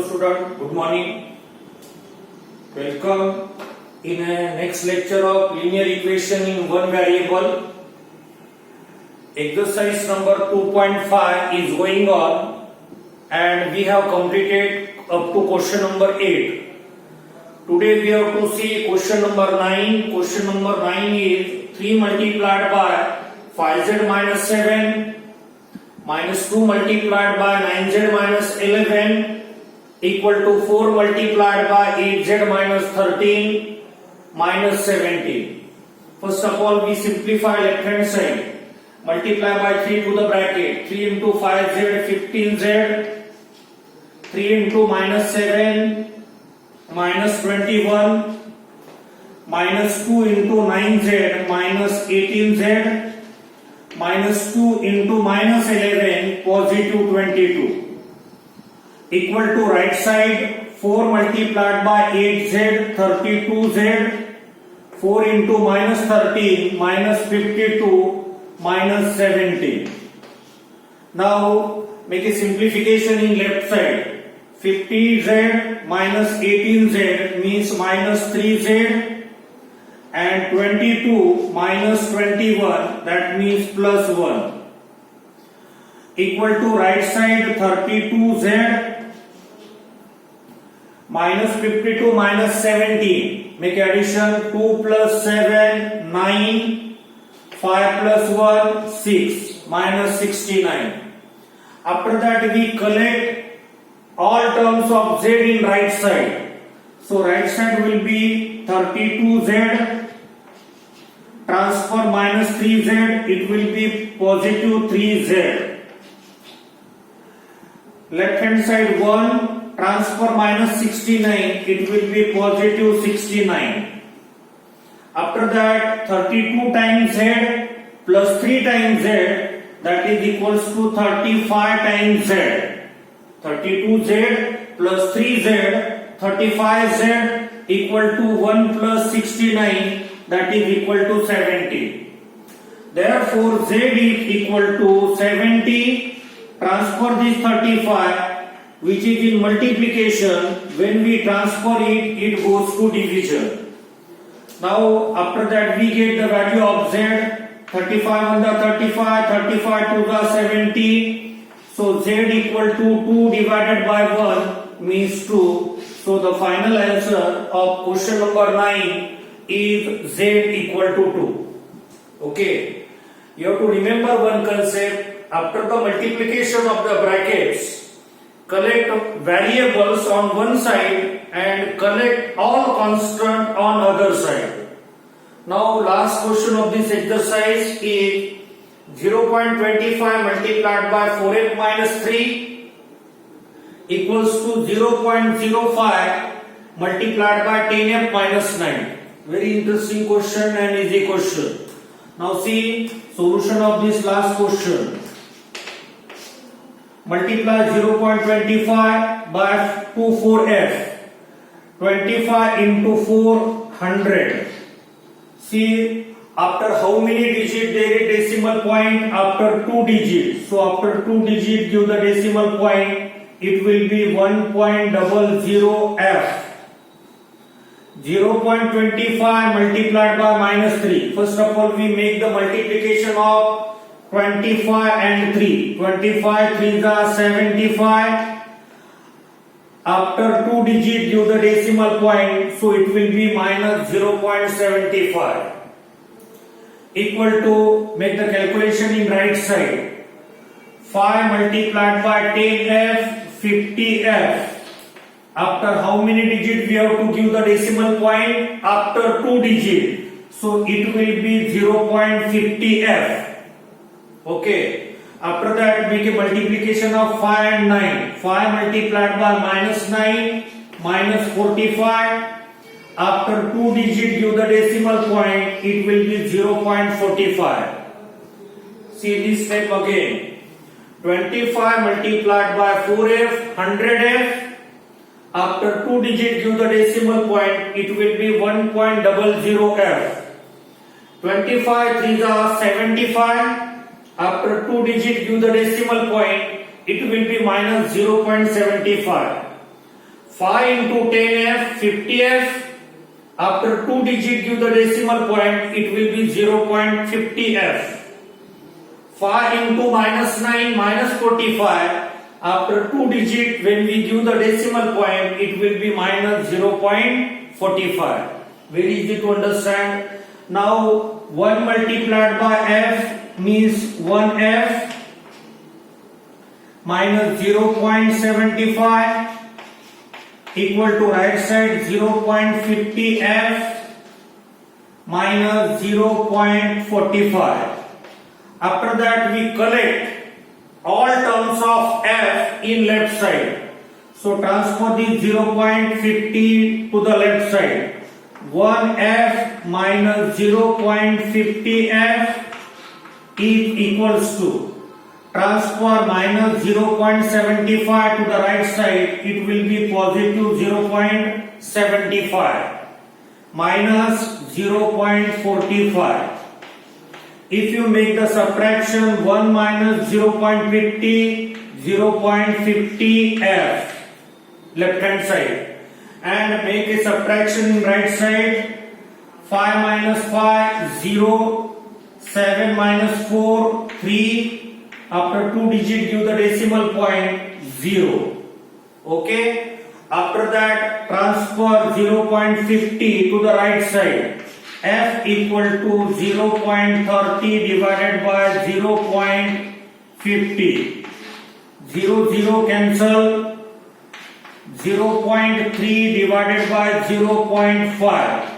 student, good morning. Welcome in a next lecture of linear equation in one variable. Exercise number 2.5 is going on and we have completed up to question number 8. Today we have to see question number 9. Question number 9 is 3 multiplied by 5z minus 7 minus 2 multiplied by 9z minus 11 equal to 4 multiplied by 8z minus 13 minus 17. First of all, we simplify left hand side. Multiply by 3 to the bracket. 3 into 5z 15z. 3 into minus 7 minus 21 minus 2 into 9z minus 18z minus 2 into minus 11 positive 22 equal to right side 4 multiplied by 8z 32z 4 into minus 13 minus 52 minus 17. Now make a simplification in left side. 50z minus 18z means minus 3z and 22 minus 21 that means plus 1 equal to right side 32z minus 52 minus 17. Make addition 2 plus 7 9 5 plus 1 6 minus 69. After that we collect all terms of z in right side. So right side will be 32z transfer minus 3z, it will be positive 3z. Left hand side 1 transfer minus 69, it will be positive 69. After that 32 times z plus 3 times z, that is equals to 35 times z. 32z plus 3z, 35z equal to 1 plus 69, that is equal to 70. Therefore, z is equal to 70. Transfer this 35, which is in multiplication. When we transfer it, it goes to division. Now, after that, we get the value of z. 35 on the 35, 35 to the 70. So z equal to 2 divided by 1 means 2. So the final answer of question number 9 is z equal to 2. Okay. You have to remember one concept. After the multiplication of the brackets, collect variables on one side and collect all constant on other side. Now last question of this exercise is 0.25 multiplied by 4f minus 3 equals to 0.05 multiplied by 10f minus 9. Very interesting question and easy question. Now see solution of this last question. Multiply 0.25 by 24f. 25 into 4 100. See after how many digits there is decimal point? After 2 digits. So after 2 digits give the decimal point. It will be 1.00f. 0.25 multiplied by minus 3. First of all we make the multiplication of 25 and 3. 25 3s are 75. After 2 digits give the decimal point. So it will be minus 0.75. Equal to, make the calculation in right side. 5 multiplied by 10f, 50f. After how many digits we have to give the decimal point? After 2 digits. So it will be 0.50f. Okay. After that make a multiplication of 5 and 9. 5 multiplied by minus 9 minus 45. After 2 digits give the decimal point, it will be 0.45. See this step again. 25 multiplied by 4f, 100f. After 2 digits give the decimal point, it will be 1.00f. 25 3s are 75. After 2 digits give the decimal point, it will be minus 0.75. 5 into 10f, 50f. After 2 digit give the decimal point, it will be 0.50f. 5 into minus 9, minus 45. After 2 digit, when we give the decimal point, it will be minus 0.45. Very easy to understand. Now 1 multiplied by f means 1f minus 0.75 equal to right side 0.50f minus 0.45. After that we collect all terms of f in left side. So transfer the 0.50 to the left side. 1f minus 0.50f is equals to transfer minus 0.75 to the right side, it will be positive 0.75 minus 0.45. If you make the subtraction 1 minus 0.50, 0.50f left hand side, and make a subtraction in right side, 5 minus 5, 0, 7 minus 4, 3. After 2 digit give the decimal point 0. Okay. After that transfer 0.50 to the right side. F equal to 0.30 divided by 0.50. 0 0 cancel. 0.3 divided by 0.5.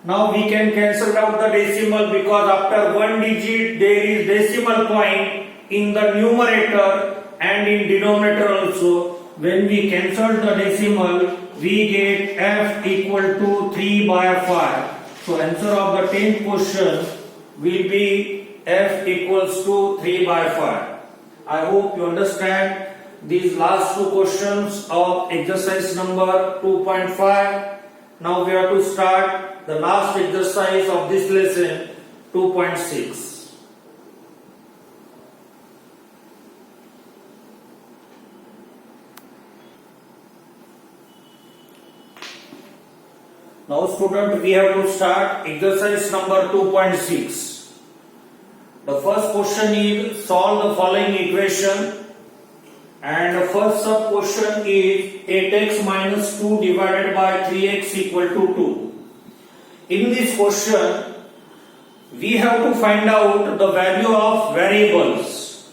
Now we can cancel out the decimal because after 1 digit there is decimal point in the numerator and in denominator also. When we cancel the decimal, we get f equal to 3 by 5. So answer of the 10th question will be f equals to 3 by 5. I hope you understand these last two questions of exercise number 2.5. Now we have to start the last exercise of this lesson, 2.6. Now student, we have to start exercise number 2.6. The first question is solve the following equation, and the first sub question is 8x minus 2 divided by 3x equal to 2. In this question, we have to find out the value of variables.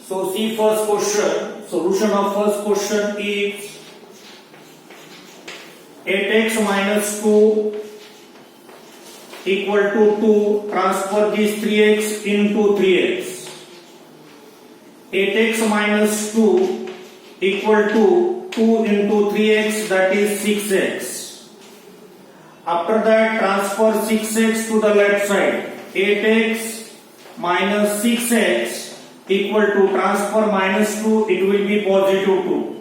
So see first question, solution of first question is 8x minus 2 equal to 2, transfer this 3x into 3x. 8x minus 2 equal to 2 into 3x, that is 6x. After that transfer 6x to the left side. 8x minus 6x equal to transfer minus 2, it will be positive 2.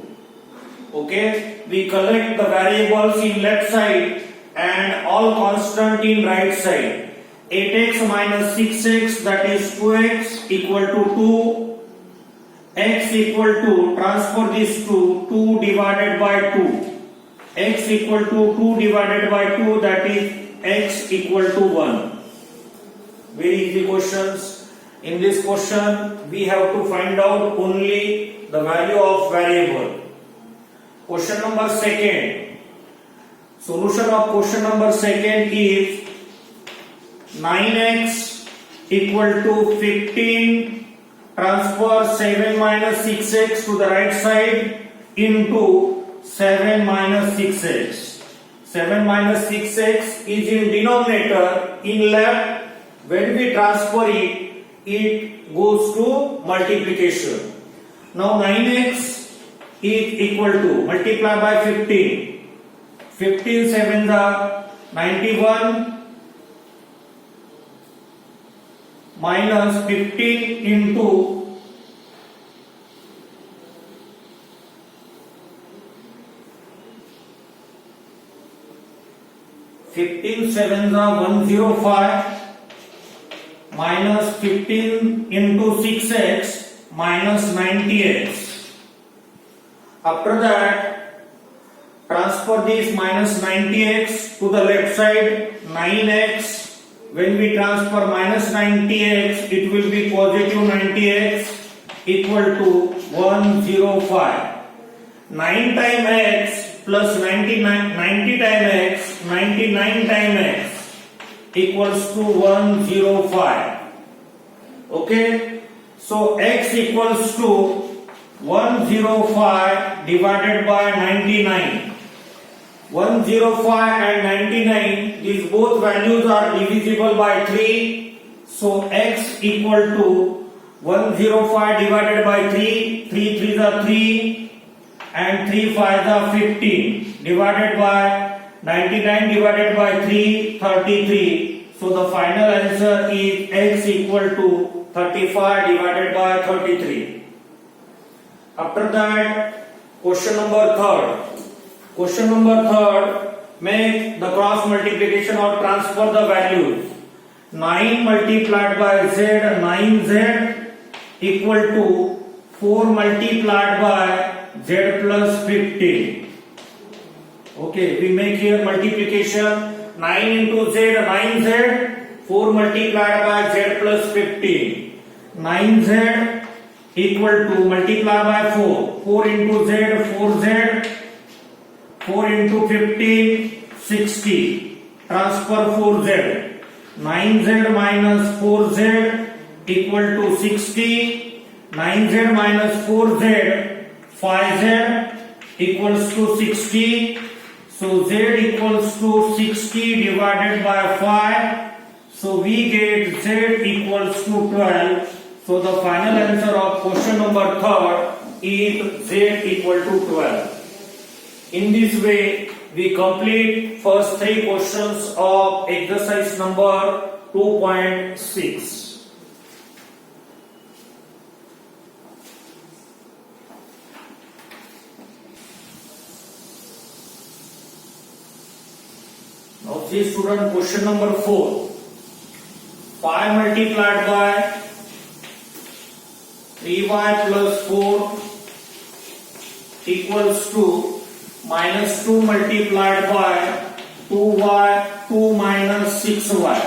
Okay, we collect the variables in left side and all constant in right side. 8x minus 6x, that is 2x equal to 2. X equal to, transfer this to 2 divided by 2. X equal to 2 divided by 2, that is x equal to 1. Very easy questions. In this question, we have to find out only the value of variable. Question number second. Solution of question number second is 9x equal to 15, transfer 7 minus 6x to the right side into 7 minus 6x. 7 minus 6x is in denominator, in left. When we transfer it, it goes to multiplication. Now 9x is equal to, multiply by 15. 15 7 are 91 minus 15 into 15 7 are 105 minus 15 into 6x minus 90x. After that, transfer this minus 90x to the left side, 9x. When we transfer minus 90x, it will be positive 90x equal to 105. 9 times x plus 90 times x, 99 times x equals to 105. Okay, so x equals to 105 divided by 99. 105 and 99, these both values are divisible by 3. So x equal to 105 divided by 3. 3 3s are 3 and 3 5s are 15 divided by 99 divided by 3, 33. So the final answer is x equal to 35 divided by 33. After that, question number 3rd. Question number 3rd, make the cross multiplication or transfer the values. 9 multiplied by z, 9z equal to 4 multiplied by z plus 15. Okay, we make here multiplication. 9 into z, 9z, 4 multiplied by z plus 15. 9z equal to multiply by 4. 4 into z, 4z. 4 into 15, 60. Transfer 4z. 9z minus 4z equal to 60. 9z minus 4z, 5z equals to 60. So z equals to 60 divided by 5. So we get z equals to 12. So the final answer of question number 3rd is z equal to 12. In this way, we complete first 3 questions of exercise number 2.6. Now see student, question number 4. 5 multiplied by 3y plus 4 equals to minus 2 multiplied by 2y, 2 minus 6y.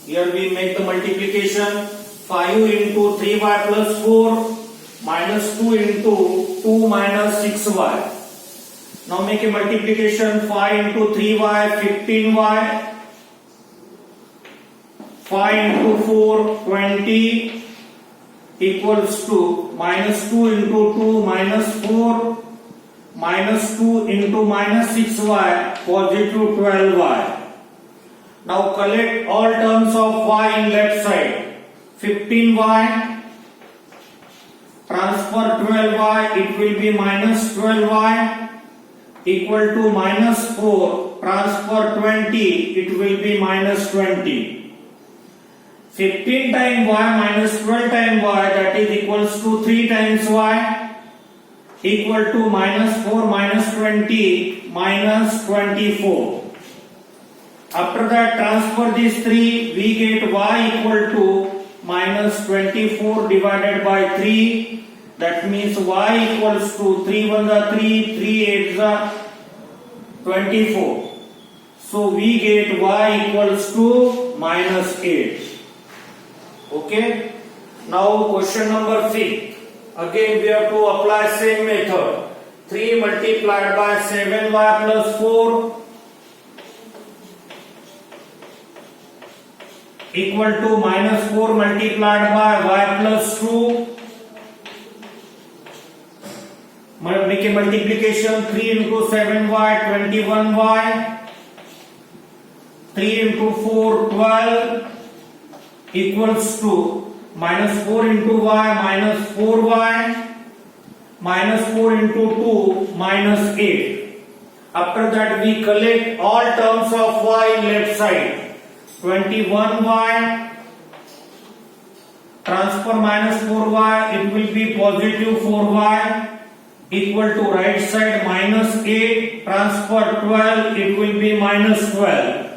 Here we make the multiplication. 5 into 3y plus 4 minus 2 into 2 minus 6y. Now make a multiplication. 5 into 3y, 15y. 5 into 4, 20 equals to minus 2 into 2 minus 4 minus 2 into minus 6y, positive 12y. Now collect all terms of y in left side. 15y, transfer 12y, it will be minus 12y equal to minus 4, transfer 20, it will be minus 20. 15 times y minus 12 times y, that is equals to 3 times y equal to minus 4 minus 20 minus 24. After that, transfer these 3, we get y equal to minus 24 divided by 3. That means y equals to 3 1 are 3, 3 8 are 24. So we get y equals to minus 8. Okay. Now question number 6. Again we have to apply same method. 3 multiplied by 7y plus 4 equal to minus 4 multiplied by y plus 2. Make a multiplication. 3 into 7y, 21y. 3 into 4, 12 equals to minus 4 into y minus 4y minus 4 into 2 minus 8. After that we collect all terms of y in left side. 21y, transfer minus 4y, it will be positive 4y equal to right side minus 8, transfer 12, it will be minus 12.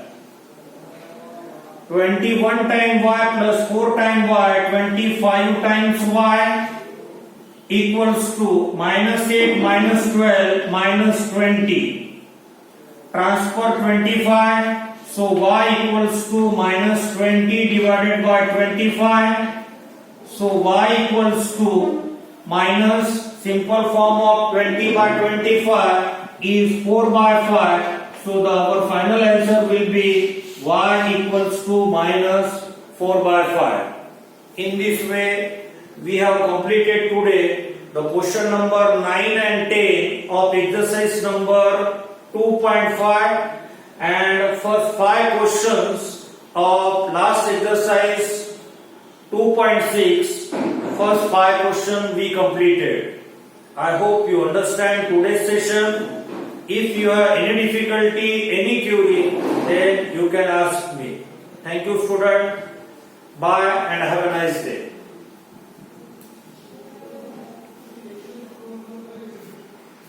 21 times y plus 4 times y, 25 times y equals to minus 8 minus 12 minus 20. transfer 25. So y equals to minus 20 divided by 25. So y equals to minus simple form of 20 by 25 is 4 by 5. So our final answer will be y equals to minus 4 by 5. In this way, we have completed today the question number 9 and 10 of exercise number 2.5 and first 5 questions of last exercise 2.6. First 5 questions we completed. I hope you understand today's session. If you have any difficulty, any query, then you can ask me. Thank you, student. Bye and have a nice day.